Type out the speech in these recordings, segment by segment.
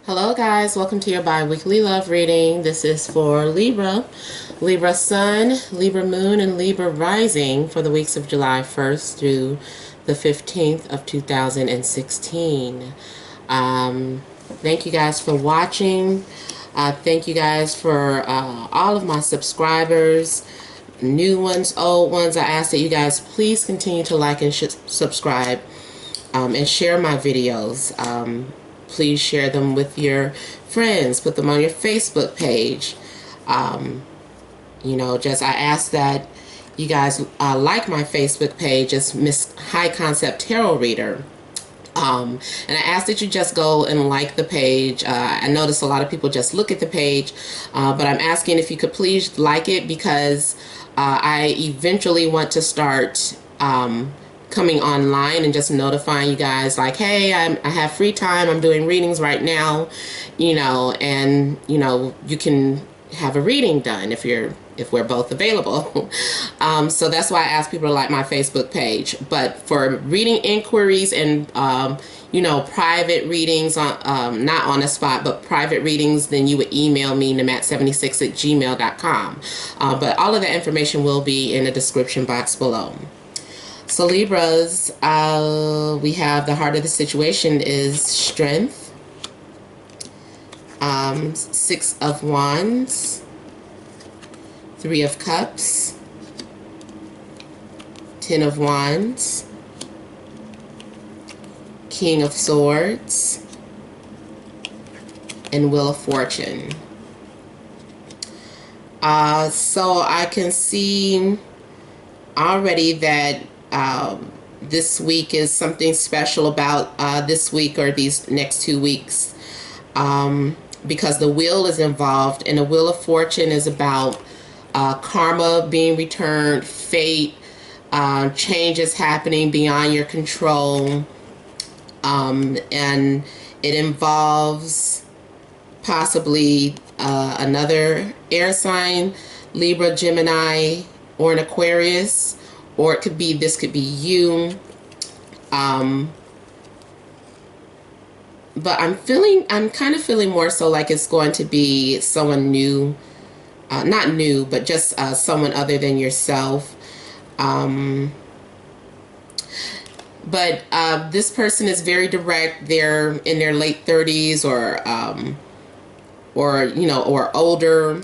Hello guys, welcome to your bi-weekly love reading. This is for Libra, Libra Sun, Libra Moon, and Libra Rising for the weeks of July 1st through the 15th of 2016. Thank you guys for watching. Thank you guys for all of my subscribers, new ones, old ones. I ask that you guys please continue to like and subscribe and share my videos. Please share them with your friends. Put them on your Facebook page. I ask that you guys like my Facebook page. It's Miss High Concept Tarot Reader. And I ask that you just go and like the page. I notice a lot of people just look at the page, but I'm asking if you could please like it because I eventually want to start coming online and just notifying you guys like, hey, I have free time, I'm doing readings right now, and you can have a reading done if we're both available. So that's why I ask people to like my Facebook page. But for reading inquiries and private readings on not on the spot, but private readings, then you would email me namat76@gmail.com. But all of that information will be in the description box below. So Libras, we have the heart of the situation is strength, 6 of Wands, 3 of Cups, 10 of Wands, King of Swords, and Wheel of Fortune. So I can see already that this week is something special about this week or these next 2 weeks, because the wheel is involved, and the Wheel of Fortune is about karma being returned, fate, changes happening beyond your control, and it involves possibly another air sign, Libra, Gemini, or an Aquarius. Or it could be, this could be you. But I'm kind of feeling more so like it's going to be someone new. Not new, but just someone other than yourself. But this person is very direct. They're in their late 30s or older.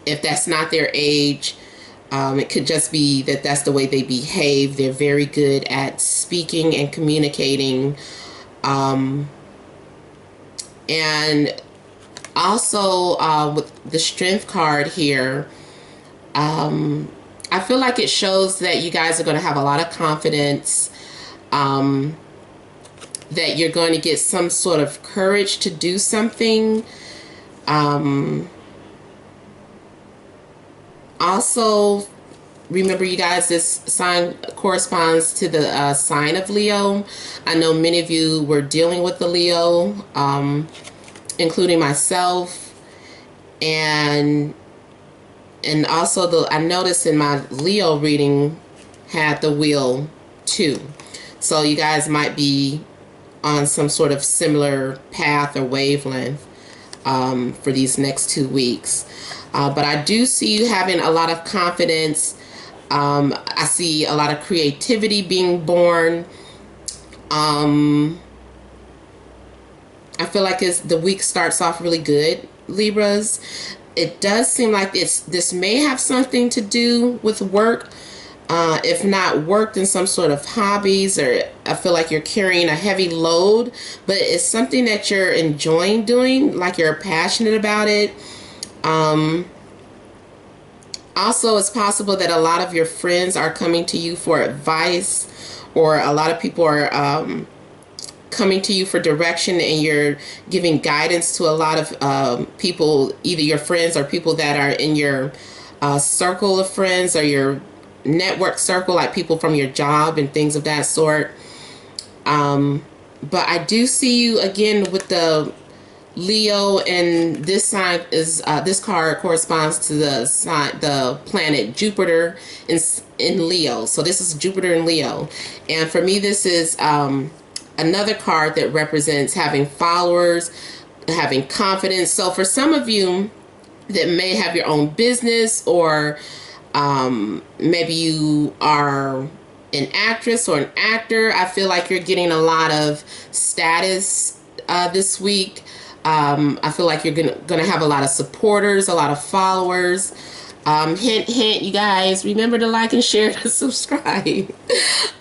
If that's not their age, it could just be that that's the way they behave. They're very good at speaking and communicating. And also with the Strength card here, I feel like it shows that you guys are going to have a lot of confidence, that you're going to get some sort of courage to do something. Also, remember you guys, this sign corresponds to the sign of Leo. I know many of you were dealing with the Leo, including myself, and also I noticed in my Leo reading had the wheel too. So you guys might be on some sort of similar path or wavelength for these next 2 weeks. But I do see you having a lot of confidence. I see a lot of creativity being born. I feel like the week starts off really good, Libras. It does seem like this may have something to do with work. If not work, then some sort of hobbies, or I feel like you're carrying a heavy load, but it's something that you're enjoying doing, like you're passionate about it. Also, it's possible that a lot of your friends are coming to you for advice, or a lot of people are coming to you for direction, and you're giving guidance to a lot of people, either your friends or people that are in your circle of friends or your network circle, like people from your job and things of that sort. But I do see you again with the Leo, and this sign is this card corresponds to the planet Jupiter in Leo. So this is Jupiter in Leo, and for me this is another card that represents having followers, having confidence. So for some of you that may have your own business, or maybe you are an actress or an actor, I feel like you're getting a lot of status this week. I feel like you're gonna have a lot of supporters, a lot of followers. Hint, hint, you guys, remember to like and share and subscribe.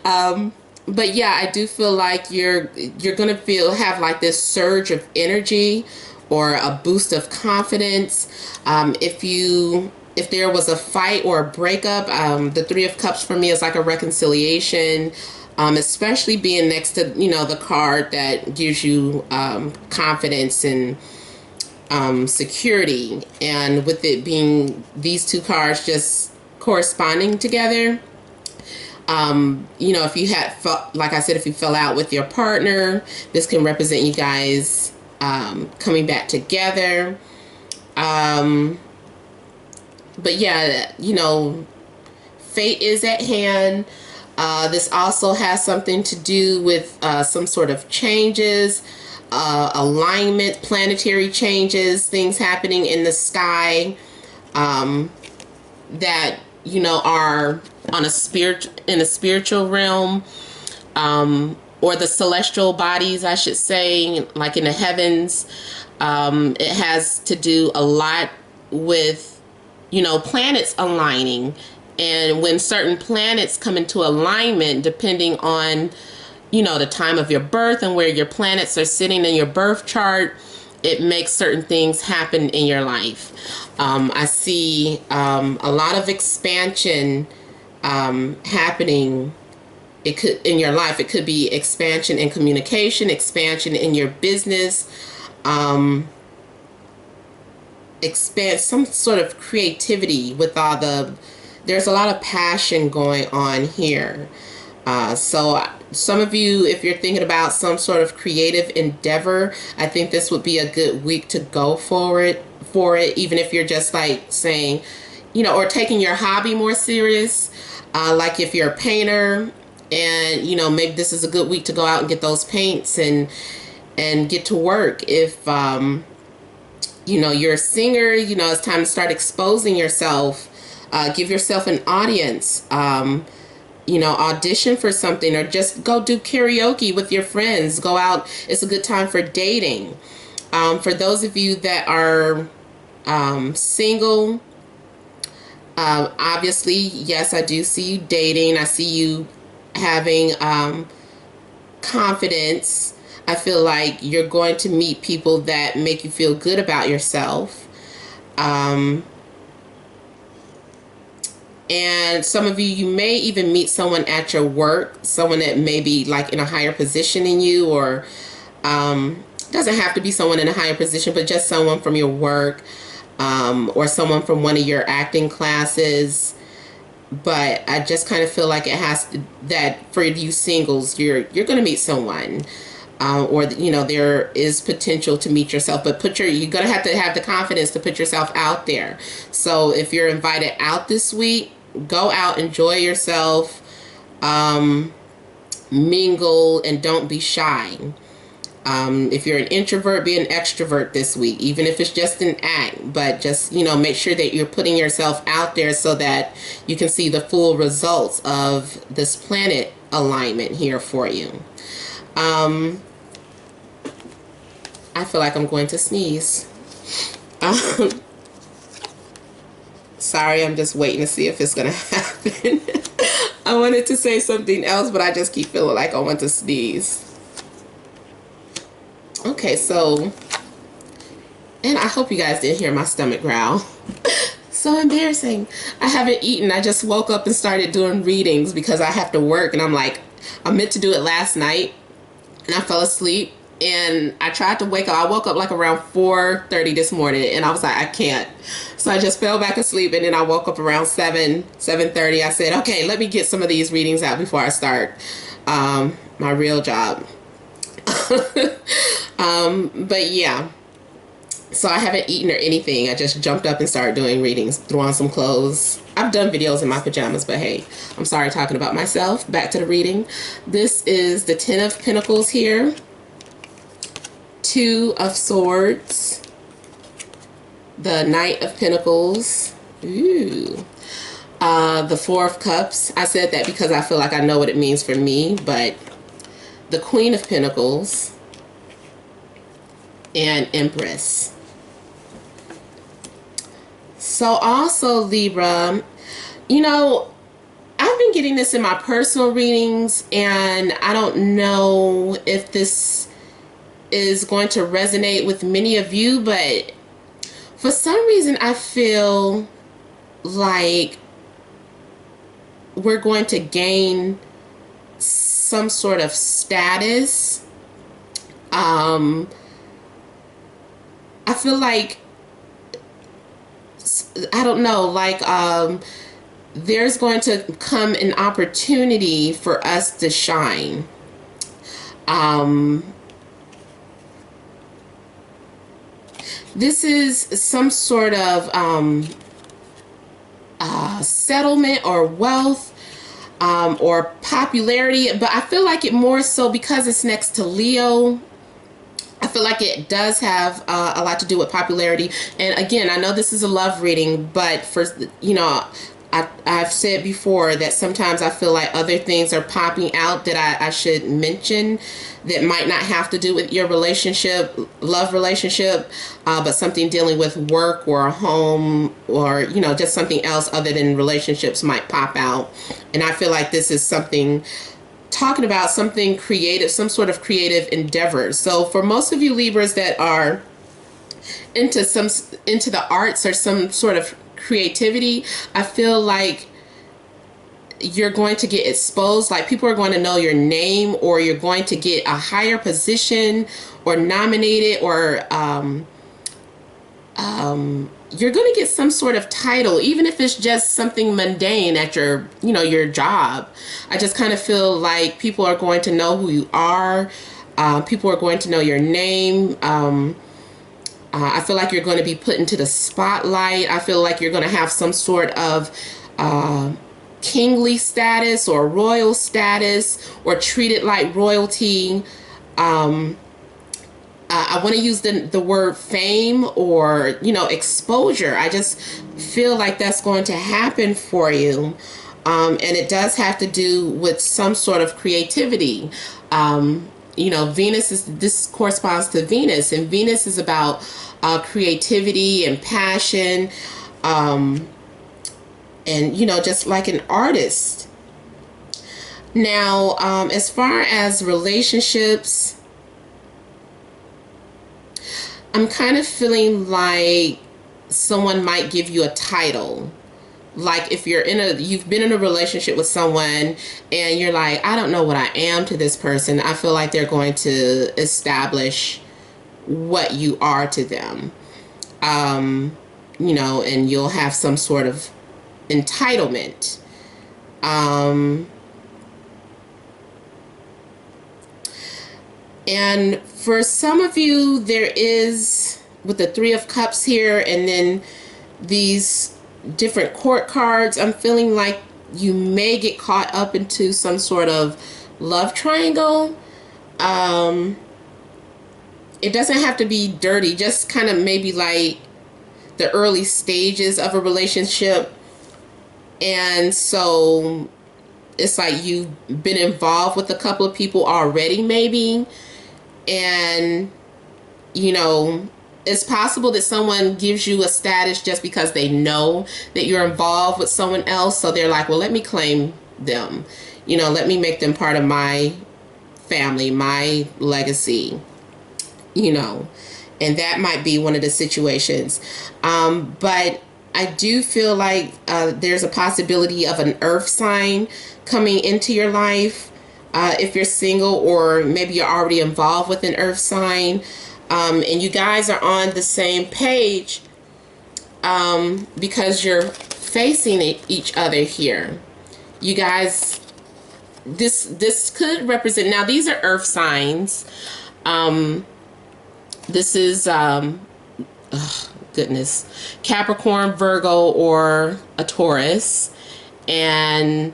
But yeah, I do feel like you're gonna have like this surge of energy or a boost of confidence. If there was a fight or a breakup, the Three of Cups for me is like a reconciliation, especially being next to, the card that gives you confidence and security. And with it being these two cards just corresponding together, if you had, like I said, if you fell out with your partner, this can represent you guys coming back together. But yeah, fate is at hand. This also has something to do with some sort of changes, alignment, planetary changes, things happening in the sky that are on in a spiritual realm, or the celestial bodies, I should say, like in the heavens. It has to do a lot with planets aligning, and when certain planets come into alignment, depending on the time of your birth and where your planets are sitting in your birth chart, it makes certain things happen in your life. I see a lot of expansion happening. It could in your life. It could be expansion in communication, expansion in your business, expand some sort of creativity with there's a lot of passion going on here. So some of you, if you're thinking about some sort of creative endeavor, I think this would be a good week to go for it, even if you're just like saying, or taking your hobby more serious. Like if you're a painter and, maybe this is a good week to go out and get those paints and get to work. If, you're a singer, it's time to start exposing yourself. Give yourself an audience. Audition for something, or just go do karaoke with your friends. Go out. It's a good time for dating. For those of you that are single, obviously, yes, I do see you dating. I see you having confidence. I feel like you're going to meet people that make you feel good about yourself. And some of you may even meet someone at your work, someone that may be like in a higher position than you, or doesn't have to be someone in a higher position, but just someone from your work, or someone from one of your acting classes. But I just kind of feel like that for you singles, you're going to meet someone. Or there is potential to meet yourself, but you're gonna have to have the confidence to put yourself out there. So if you're invited out this week, go out, enjoy yourself, mingle, and don't be shy. If you're an introvert, be an extrovert this week, even if it's just an act. But just make sure that you're putting yourself out there so that you can see the full results of this planet alignment here for you. I feel like I'm going to sneeze. Sorry, I'm just waiting to see if it's going to happen. I wanted to say something else, but I just keep feeling like I want to sneeze. Okay, so, and I hope you guys didn't hear my stomach growl. So embarrassing. I haven't eaten. I just woke up and started doing readings because I have to work, and I'm like, I meant to do it last night, and I fell asleep, and I tried to wake up. I woke up like around 4:30 this morning, and I was like, I can't. So I just fell back asleep, and then I woke up around 7:30. I said, okay, let me get some of these readings out before I start my real job. But yeah, so I haven't eaten or anything. I just jumped up and started doing readings, threw on some clothes. I've done videos in my pajamas, but hey, I'm sorry talking about myself. Back to the reading. This is the Ten of Pentacles here. Two of Swords, the Knight of Pentacles, ooh, the Four of Cups. I said that because I feel like I know what it means for me, but the Queen of Pentacles, and Empress. So also, Libra, you know, I've been getting this in my personal readings, and I don't know if this is going to resonate with many of you, but for some reason I feel like we're going to gain some sort of status. I feel like, I don't know, like there's going to come an opportunity for us to shine. This is some sort of settlement or wealth, or popularity, but I feel like it more so because it's next to Leo. I feel like it does have a lot to do with popularity. And again, I know this is a love reading, but for, you know, I've said before that sometimes I feel like other things are popping out that I should mention that might not have to do with your relationship, love relationship, but something dealing with work or a home, or, you know, just something else other than relationships might pop out. And I feel like this is something talking about something creative, some sort of creative endeavor. So for most of you Libras that are into the arts or some sort of creativity, I feel like you're going to get exposed. Like, people are going to know your name, or you're going to get a higher position, or nominated, or you're going to get some sort of title, even if it's just something mundane at your, you know, your job. I just kind of feel like people are going to know who you are. People are going to know your name. I feel like you're going to be put into the spotlight. I feel like you're going to have some sort of kingly status or royal status, or treated like royalty. I want to use the word fame, or, you know, exposure. I just feel like that's going to happen for you. And it does have to do with some sort of creativity. You know, this corresponds to Venus, and Venus is about creativity and passion, and, you know, just like an artist. Now, as far as relationships, I'm kind of feeling like someone might give you a title. Like, if you've been in a relationship with someone and you're like, I don't know what I am to this person, I feel like they're going to establish what you are to them. You know, and you'll have some sort of entitlement. And for some of you, there is, with the Three of Cups here, and then these different court cards, I'm feeling like you may get caught up into some sort of love triangle. It doesn't have to be dirty, just kind of maybe like the early stages of a relationship. And so it's like you've been involved with a couple of people already, maybe. And, you know, it's possible that someone gives you a status just because they know that you're involved with someone else. So they're like, well, let me claim them. You know, let me make them part of my family, my legacy, you know. And that might be one of the situations. But I do feel like there's a possibility of an earth sign coming into your life. If you're single, or maybe you're already involved with an earth sign, and you guys are on the same page, because you're facing each other here. You guys, this could represent, now these are earth signs. This is, goodness, Capricorn, Virgo, or a Taurus. And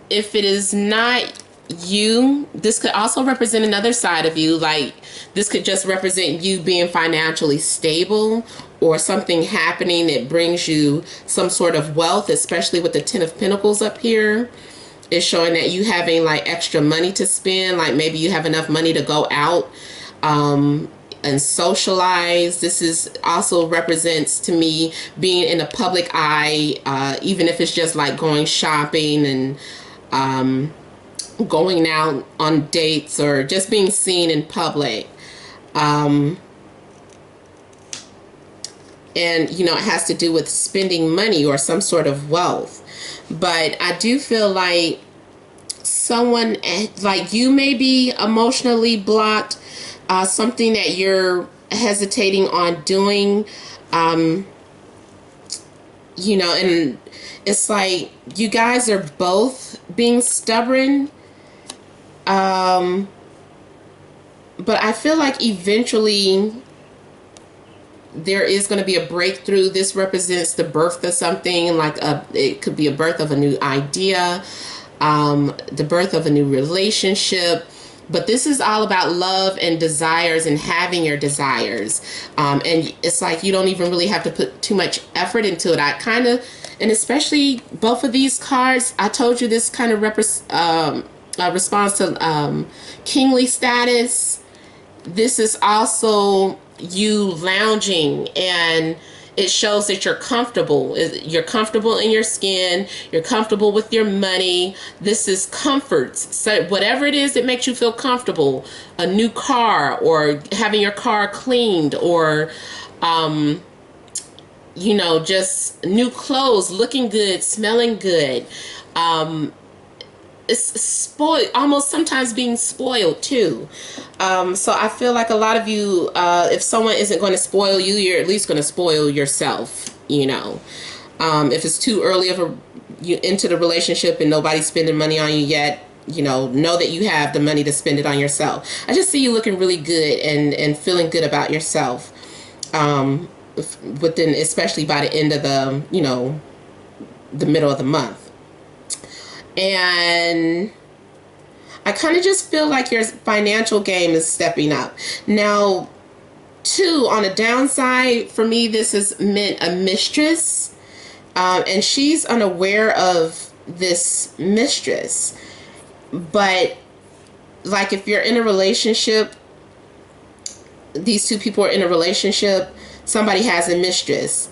if it is not this could also represent another side of you. Like, this could just represent you being financially stable, or something happening that brings you some sort of wealth, especially with the Ten of Pentacles up here. It's showing that you having like extra money to spend. Like, maybe you have enough money to go out and socialize. This is also represents to me being in the public eye, even if it's just like going shopping and going out on dates, or just being seen in public. And you know, it has to do with spending money or some sort of wealth. But I do feel like someone, like you, may be emotionally blocked, something that you're hesitating on doing, you know, and it's like you guys are both being stubborn. But I feel like eventually there is going to be a breakthrough. This represents the birth of something, like it could be a birth of a new idea, the birth of a new relationship. But this is all about love and desires and having your desires. And it's like you don't even really have to put too much effort into it. I kind of, and especially both of these cards, I told you this kind of response to kingly status. This is also you lounging, and it shows that you're comfortable. You're comfortable in your skin. You're comfortable with your money. This is comforts. So whatever it is that makes you feel comfortable, a new car, or having your car cleaned, or you know, just new clothes, looking good, smelling good. It's spoiled, almost sometimes being spoiled too. So I feel like a lot of you, if someone isn't going to spoil you, you're at least going to spoil yourself, you know. If it's too early you into the relationship and nobody's spending money on you yet, you know that you have the money to spend it on yourself. I just see you looking really good and feeling good about yourself, within, especially by the end of the, you know, the middle of the month. And I kind of just feel like your financial game is stepping up. Now, too, on the downside, for me, this is meant a mistress. And she's unaware of this mistress. But, like, if you're in a relationship, these two people are in a relationship, somebody has a mistress.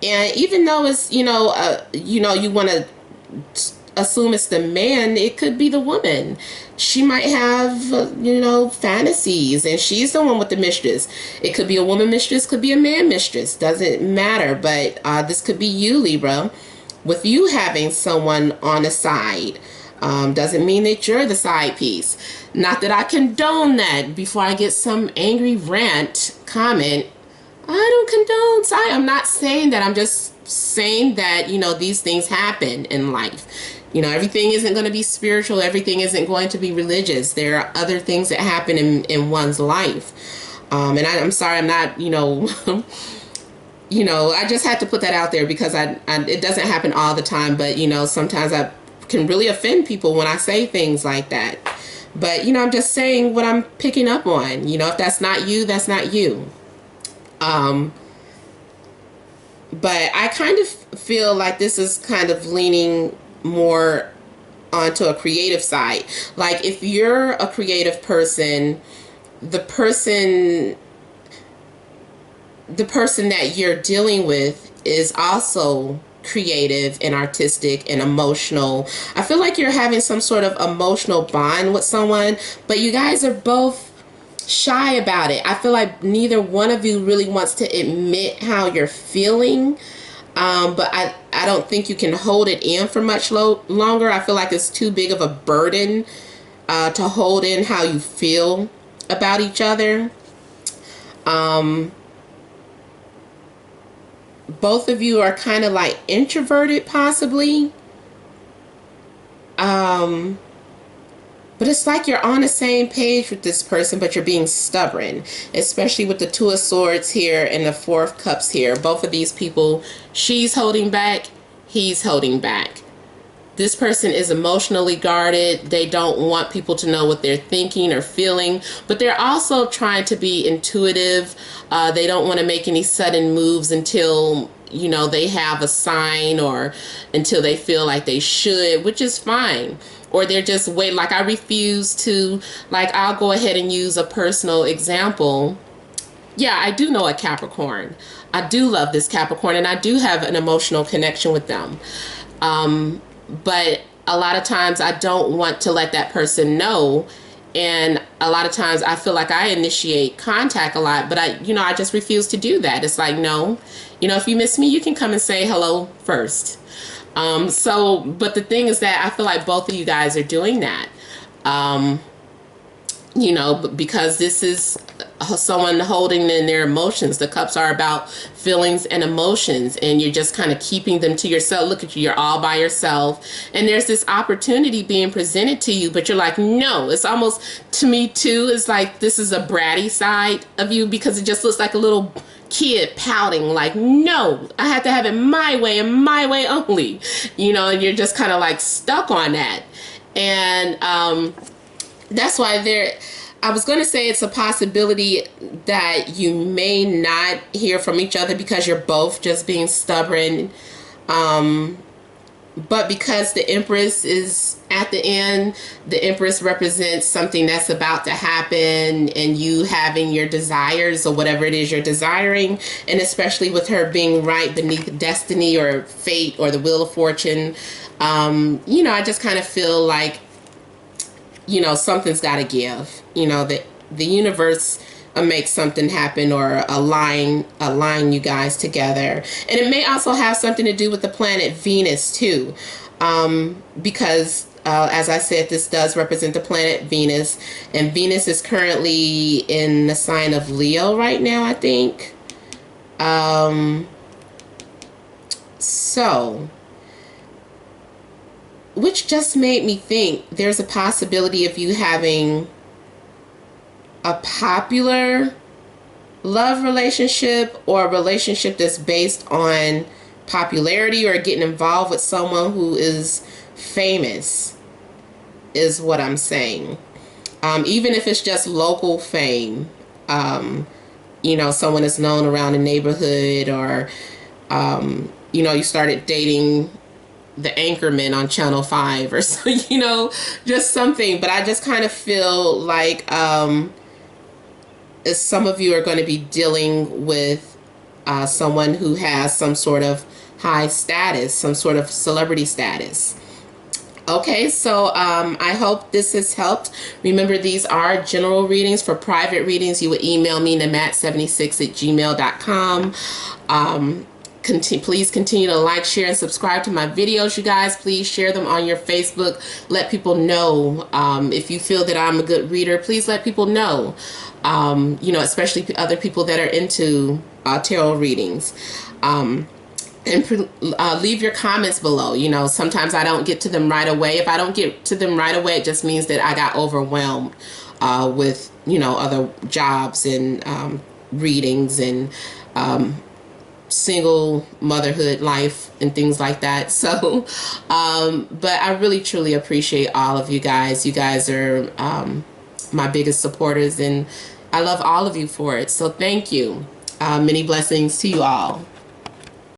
And even though it's, you know, you want to assume it's the man, it could be the woman. She might have, you know, fantasies, and she's the one with the mistress. It could be a woman mistress, could be a man mistress, doesn't matter. But this could be you, Libra, with you having someone on the side. Doesn't mean that you're the side piece. Not that I condone that. Before I get some angry rant comment, I don't condone side. I'm not saying that. I'm just saying that, you know, these things happen in life. You know, everything isn't going to be spiritual. Everything isn't going to be religious. There are other things that happen in one's life. And I'm sorry, I'm not, you know, you know, I just had to put that out there because it doesn't happen all the time. But, you know, sometimes I can really offend people when I say things like that. But, you know, I'm just saying what I'm picking up on. You know, if that's not you, that's not you. But I kind of feel like this is kind of leaning more onto a creative side. Like, if you're a creative person, the person that you're dealing with is also creative and artistic and emotional. I feel like you're having some sort of emotional bond with someone, but you guys are both shy about it. I feel like neither one of you really wants to admit how you're feeling. But I don't think you can hold it in for much longer. I feel like it's too big of a burden to hold in how you feel about each other. Both of you are kind of like introverted, possibly. But it's like you're on the same page with this person, but you're being stubborn, especially with the Two of Swords here and the Four of Cups here. Both of these people, she's holding back, he's holding back. This person is emotionally guarded. They don't want people to know what they're thinking or feeling, but they're also trying to be intuitive. They don't want to make any sudden moves until, you know, they have a sign, or until they feel like they should, which is fine. Or they're just wait, like I refuse to, like, I'll go ahead and use a personal example. Yeah, I do know a Capricorn. I do love this Capricorn, and I do have an emotional connection with them. But a lot of times I don't want to let that person know. And a lot of times I feel like I initiate contact a lot, but I just refuse to do that. It's like, no, if you miss me, you can come and say hello first. But the thing is that I feel like both of you guys are doing that. Because this is someone holding in their emotions. The cups are about feelings and emotions, and you're just kind of keeping them to yourself. Look at you, you're all by yourself, and there's this opportunity being presented to you, but you're like, no. It's almost, to me too, it's like this is a bratty side of you, because it just looks like a little kid pouting, like, no, I have to have it my way and my way only, and you're just kind of like stuck on that. And that's why I was going to say it's a possibility that you may not hear from each other because you're both just being stubborn. But because the Empress is at the end, the Empress represents something that's about to happen, and you having your desires or whatever it is you're desiring. And especially with her being right beneath destiny or fate or the wheel of fortune, I just kind of feel like, something's got to give. The universe make something happen, or align you guys together. And it may also have something to do with the planet Venus too, because as I said, this does represent the planet Venus, and Venus is currently in the sign of Leo right now, I think. Which just made me think there's a possibility of you having a popular love relationship, or a relationship that's based on popularity, or getting involved with someone who is famous, is what I'm saying. Even if it's just local fame, someone is known around the neighborhood, or, you started dating the anchorman on Channel 5 or so, just something. But I just kind of feel like some of you are going to be dealing with someone who has some sort of high status, some sort of celebrity status. Okay, so I hope this has helped. Remember, these are general readings. For private readings, you would email me, namat76@gmail.com. Please continue to like, share, and subscribe to my videos, you guys. Please share them on your Facebook. Let people know. If you feel that I'm a good reader, please let people know. Especially other people that are into tarot readings. And leave your comments below. Sometimes I don't get to them right away. If I don't get to them right away, it just means that I got overwhelmed with, other jobs and readings and single motherhood life and things like that. So but I really truly appreciate all of you guys. You guys are my biggest supporters, and I love all of you for it. So thank you. Many blessings to you all.